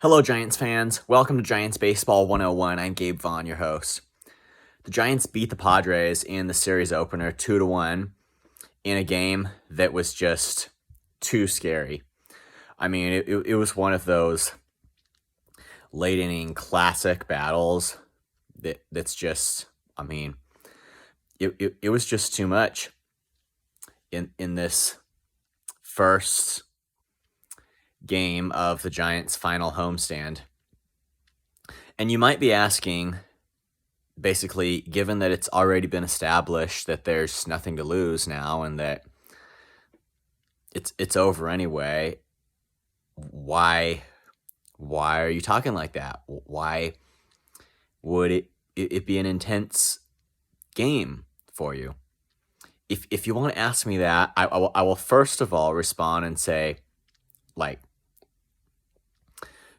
Hello, Giants fans. Welcome to Giants Baseball 101. I'm Gabe Vaughn, your host. The Giants beat the Padres in the series opener 2-1 in a game that was just too scary. I mean, it was one of those late inning classic battles that's just, I mean, it was just too much in this first game of the Giants' final homestand. And you might be asking, basically, given that it's already been established that there's nothing to lose now and that it's over anyway, why are you talking like that? Why would it be an intense game for you? If you want to ask me that, I will first of all respond and say, like,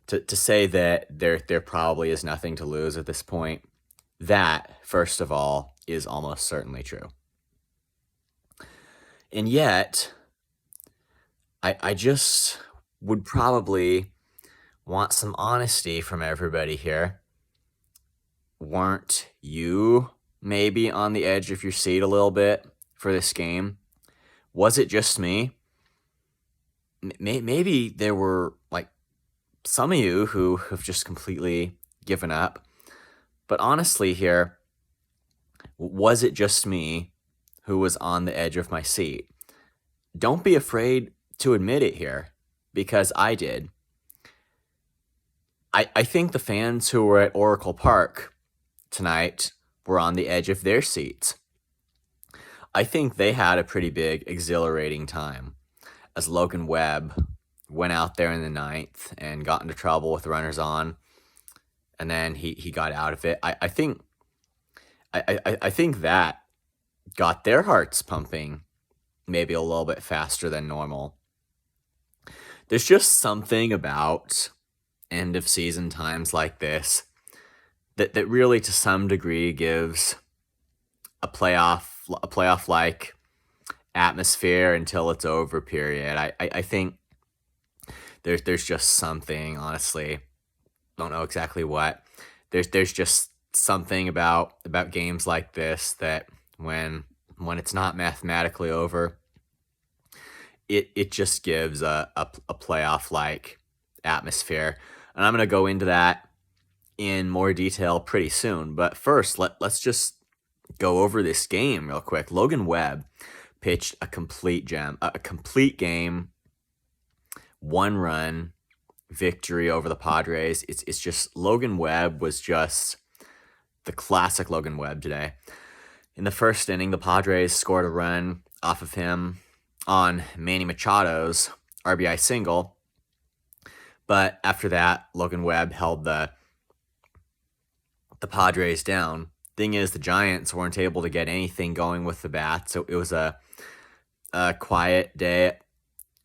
to say that there probably is nothing to lose at this point, that, first of all, is almost certainly true. And yet, I just would probably want some honesty from everybody here. Weren't you maybe on the edge of your seat a little bit for this game? Was it just me? Maybe there were, like, some of you who have just completely given up. But honestly here, was it just me who was on the edge of my seat? Don't be afraid to admit it here, because I did. I think the fans who were at Oracle Park tonight were on the edge of their seats. I think they had a pretty big, exhilarating time as Logan Webb went out there in the ninth and got into trouble with runners on, and then he got out of it. I think that got their hearts pumping maybe a little bit faster than normal. There's just something about end of season times like this that really to some degree gives a playoff like atmosphere until it's over period. I think there's just something, honestly, don't know exactly what. There's just something about games like this that when it's not mathematically over, it just gives a playoff like atmosphere. And I'm gonna go into that in more detail pretty soon. But first, let's just go over this game real quick. Logan Webb pitched a complete gem, a complete game, 1-run victory over the Padres. It's just Logan Webb was just the classic Logan Webb today. In the first inning, the Padres scored a run off of him on Manny Machado's RBI single. But after that, Logan Webb held the Padres down. Thing is, the Giants weren't able to get anything going with the bat, so it was a quiet day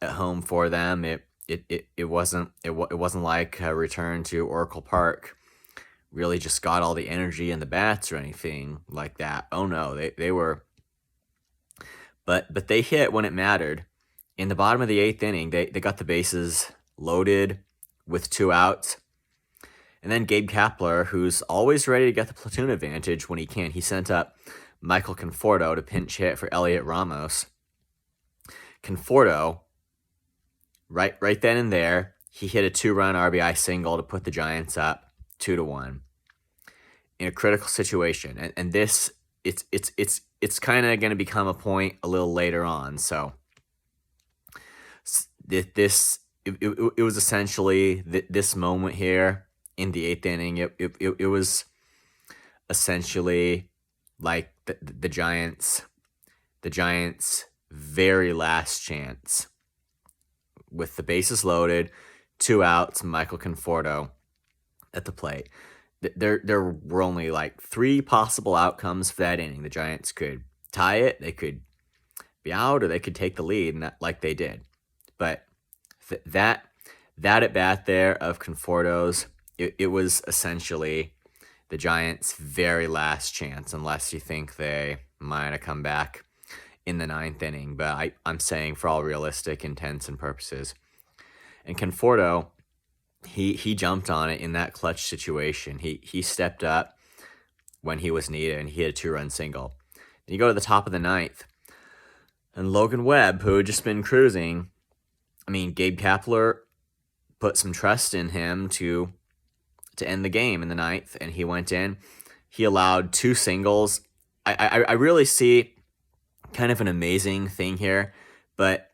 at home for them. It wasn't like a return to Oracle Park really just got all the energy in the bats or anything like that. Oh no, they were, but they hit when it mattered. In the bottom of the 8th inning, they got the bases loaded with 2 outs. And then Gabe Kapler, who's always ready to get the platoon advantage when he can, he sent up Michael Conforto to pinch hit for Elliot Ramos. Conforto, right then and there, he hit a 2-run RBI single to put the Giants up 2-1 in a critical situation. And this, it's kind of going to become a point a little later on. So it was essentially this moment here in the 8th inning. It was essentially like the Giants' very last chance with the bases loaded, 2 outs, Michael Conforto at the plate. There were only like 3 possible outcomes for that inning. The Giants could tie it, they could be out, or they could take the lead, and like they did. But that at bat there of Conforto's, it was essentially the Giants' very last chance, unless you think they might have come back in the 9th inning. But I'm saying for all realistic intents and purposes. And Conforto he jumped on it in that clutch situation. He stepped up when he was needed, and he hit a 2-run single. And you go to the top of the ninth, and Logan Webb, who had just been cruising, I mean, Gabe Kapler put some trust in him to end the game in the ninth, and he went in. He allowed 2 singles. I really see kind of an amazing thing here, but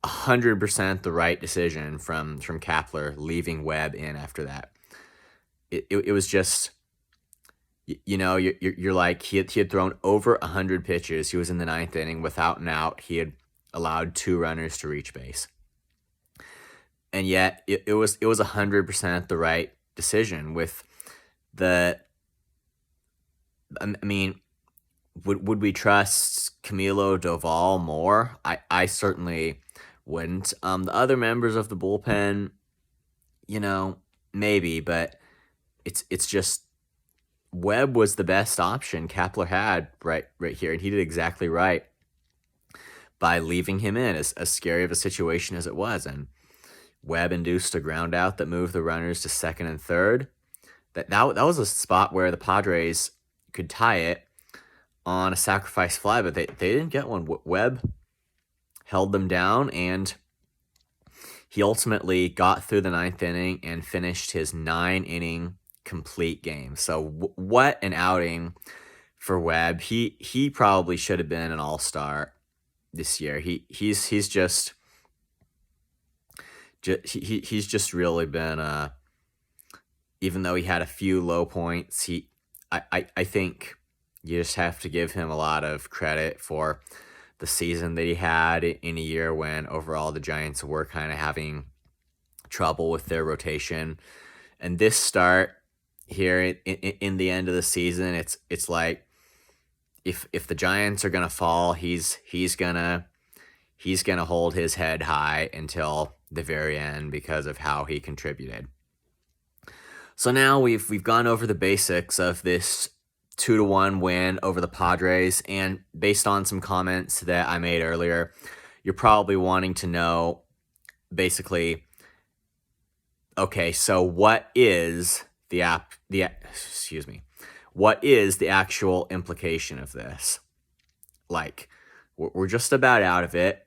100% the right decision from Kapler leaving Webb in after that. It was just, you're like, he had thrown over 100 pitches. He was in the ninth inning without an out. He had allowed 2 runners to reach base, and yet it was 100% the right decision. With the, I mean, would we trust Camilo Doval more? I certainly wouldn't. The other members of the bullpen, maybe, but it's just Webb was the best option Kapler had right here, and he did exactly right by leaving him in, as scary of a situation as it was. And Webb induced a ground out that moved the runners to second and third. That was a spot where the Padres could tie it on a sacrifice fly, but they didn't get one. Webb held them down, and he ultimately got through the ninth inning and finished his 9-inning complete game. So what an outing for Webb. He probably should have been an all-star this year. He's just really been, even though he had a few low points, I think you just have to give him a lot of credit for the season that he had in a year when overall the Giants were kind of having trouble with their rotation. And this start here in the end of the season, it's like, if the Giants are gonna fall, he's gonna hold his head high until the very end because of how he contributed. So now we've gone over the basics of this 2-1 win over the Padres, and based on some comments that I made earlier, you're probably wanting to know, basically, okay, so what is what is the actual implication of this? Like, we're just about out of it.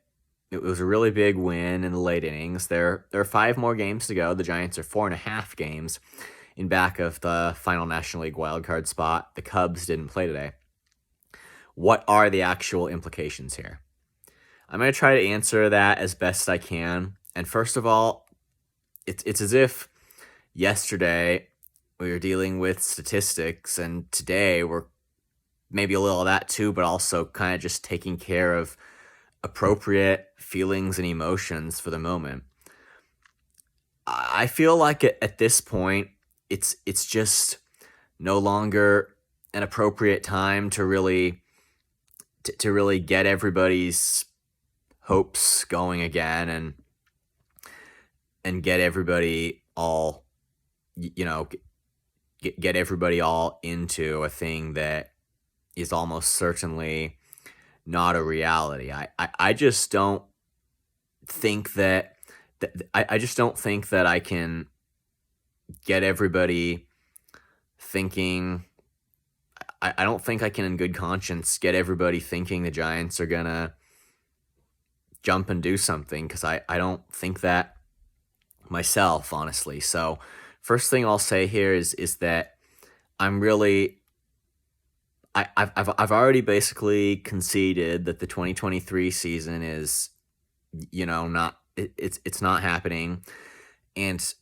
It was a really big win in the late innings. There are 5 more games to go. The Giants are 4.5 games in back of the final National League wildcard spot. The Cubs didn't play today. What are the actual implications here? I'm going to try to answer that as best I can. And first of all, it's as if yesterday we were dealing with statistics, and today we're maybe a little of that too, but also kind of just taking care of appropriate feelings and emotions for the moment. I feel like at this point, it's just no longer an appropriate time to really get everybody's hopes going again, and get everybody all, get everybody all into a thing that is almost certainly not a reality. I just don't think that I just don't think that I can get everybody thinking. I don't think I can, in good conscience, get everybody thinking the Giants are gonna jump and do something, because I don't think that myself, honestly. So first thing I'll say here is that I'm really, I've already basically conceded that the 2023 season is, not, it's not happening. And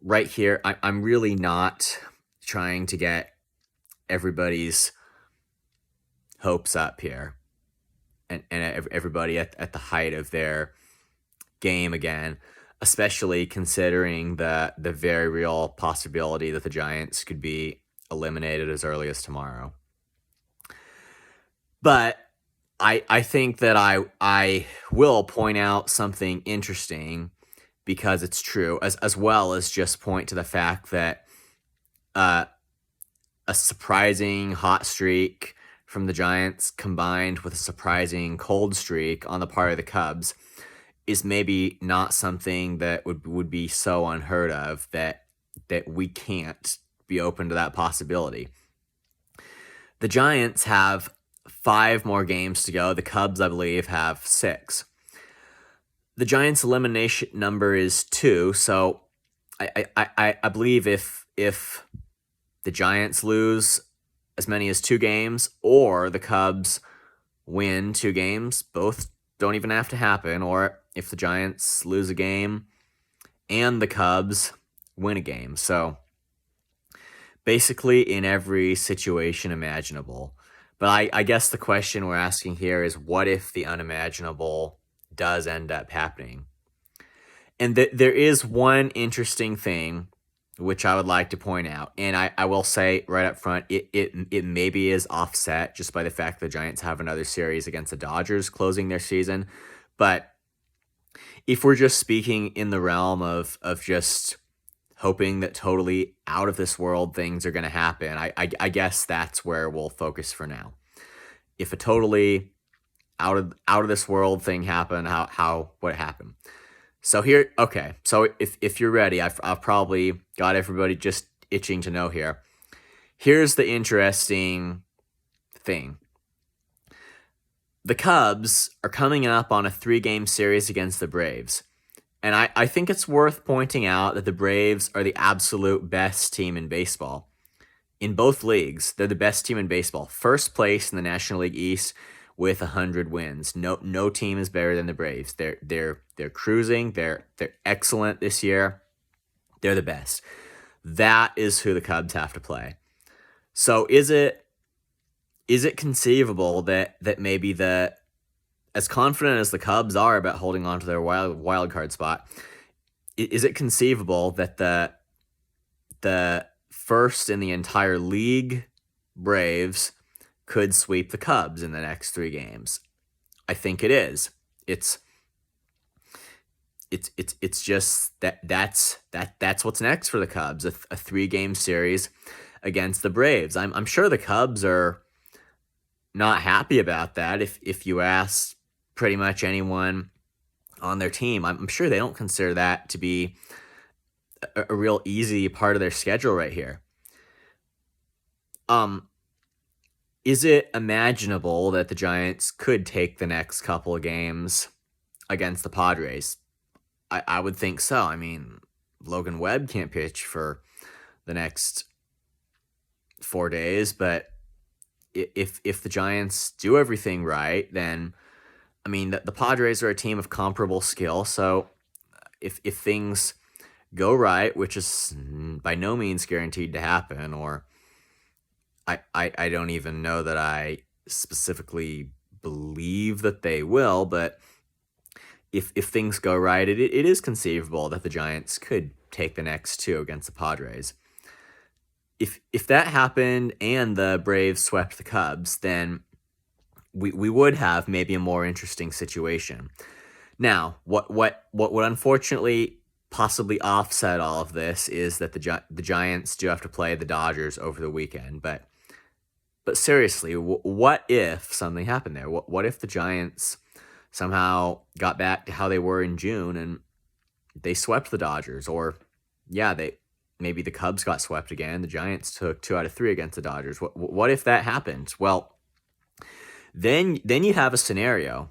right here, I'm really not trying to get everybody's hopes up here, and everybody at the height of their game again, especially considering the very real possibility that the Giants could be eliminated as early as tomorrow. But I think that I will point out something interesting, because it's true, as well as just point to the fact that a surprising hot streak from the Giants combined with a surprising cold streak on the part of the Cubs is maybe not something that would be so unheard of that we can't be open to that possibility. The Giants have 5 more games to go. The Cubs, I believe, have 6. The Giants' elimination number is 2, so I believe if the Giants lose as many as 2 games, or the Cubs win 2 games, both don't even have to happen, or if the Giants lose a game and the Cubs win a game. So basically in every situation imaginable. But I guess the question we're asking here is, what if the unimaginable does end up happening? And there is one interesting thing which I would like to point out. And I will say right up front, it maybe is offset just by the fact the Giants have another series against the Dodgers closing their season. But if we're just speaking in the realm of just hoping that totally out of this world things are going to happen, I guess that's where we'll focus for now. If a totally out of this world thing happened, what happened? So here, okay. So if you're ready, I've probably got everybody just itching to know here. Here's the interesting thing. The Cubs are coming up on a 3-game series against the Braves. And I think it's worth pointing out that the Braves are the absolute best team in baseball. In both leagues, they're the best team in baseball. First place in the National League East with 100 wins. No team is better than the Braves. They're cruising. They're excellent this year. They're the best. That is who the Cubs have to play. So is it conceivable that maybe as confident as the Cubs are about holding on to their wild card spot, is it conceivable that the first in the entire league Braves could sweep the Cubs in the next 3 games? I think it is. It's just that's what's next for the Cubs, a 3-game series against the Braves. I'm sure the Cubs are not happy about that. If you ask pretty much anyone on their team, I'm sure they don't consider that to be a real easy part of their schedule right here. Is it imaginable that the Giants could take the next couple of games against the Padres? I would think so. I mean, Logan Webb can't pitch for the next 4 days, but if the Giants do everything right, then, I mean, the Padres are a team of comparable skill. So if things go right, which is by no means guaranteed to happen, or I don't even know that I specifically believe that they will, but if things go right, it is conceivable that the Giants could take the next 2 against the Padres. If that happened and the Braves swept the Cubs, then we would have maybe a more interesting situation. Now, what would unfortunately possibly offset all of this is that the Giants do have to play the Dodgers over the weekend. But seriously, what if something happened there? What if the Giants somehow got back to how they were in June and they swept the Dodgers? Or, yeah, maybe the Cubs got swept again. The Giants took 2 out of 3 against the Dodgers. What if that happened? Well, then you have a scenario.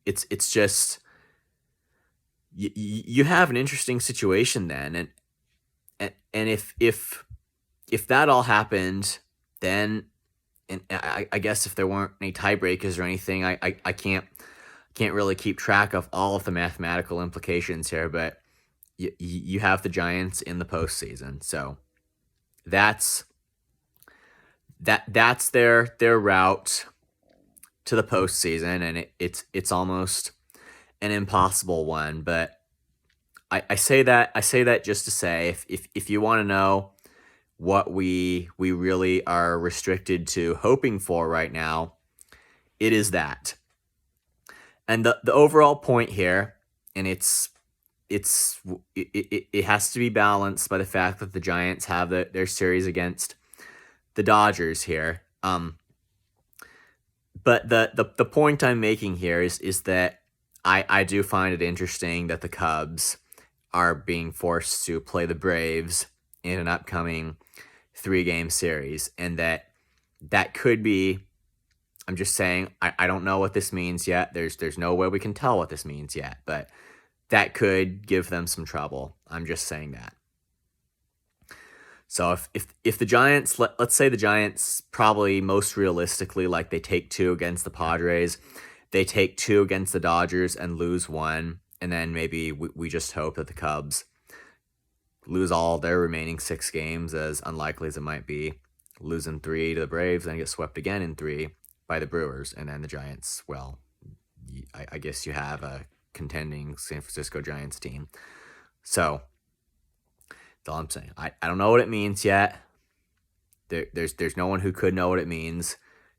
It's just you have an interesting situation then, and if that all happened, then, and I guess if there weren't any tiebreakers or anything, I can't really keep track of all of the mathematical implications here, but you have the Giants in the postseason, so that's their route to the postseason, and it's almost an impossible one. But I say that just to say, if you want to know what we really are restricted to hoping for right now, it is that. And the overall point here, and it has to be balanced by the fact that the Giants have their series against the Dodgers here. But the point I'm making here is that I do find it interesting that the Cubs are being forced to play the Braves in an upcoming 3-game series, and that could be. I'm just saying, I don't know what this means yet. There's no way we can tell what this means yet, but that could give them some trouble. I'm just saying that. So if the Giants, let's say the Giants probably most realistically, like they take 2 against the Padres, they take 2 against the Dodgers and lose 1, and then maybe we just hope that the Cubs lose all their remaining 6 games, as unlikely as it might be, losing 3 to the Braves, then get swept again in 3 by the Brewers, and then the Giants, well, I guess you have a contending San Francisco Giants team. So that's all I'm saying. I don't know what it means yet. There's no one who could know what it means.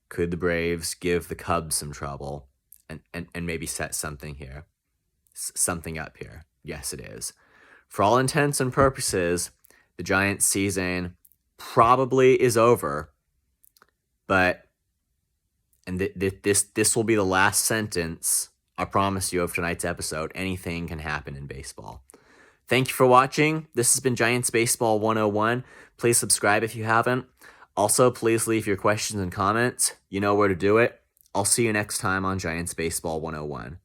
Could the Braves give the Cubs some trouble and maybe set something here, something up here? Yes, it is. For all intents and purposes, the Giants season probably is over, but this will be the last sentence, I promise you, of tonight's episode. Anything can happen in baseball. Thank you for watching. This has been Giants Baseball 101. Please subscribe if you haven't. Also, please leave your questions and comments. You know where to do it. I'll see you next time on Giants Baseball 101.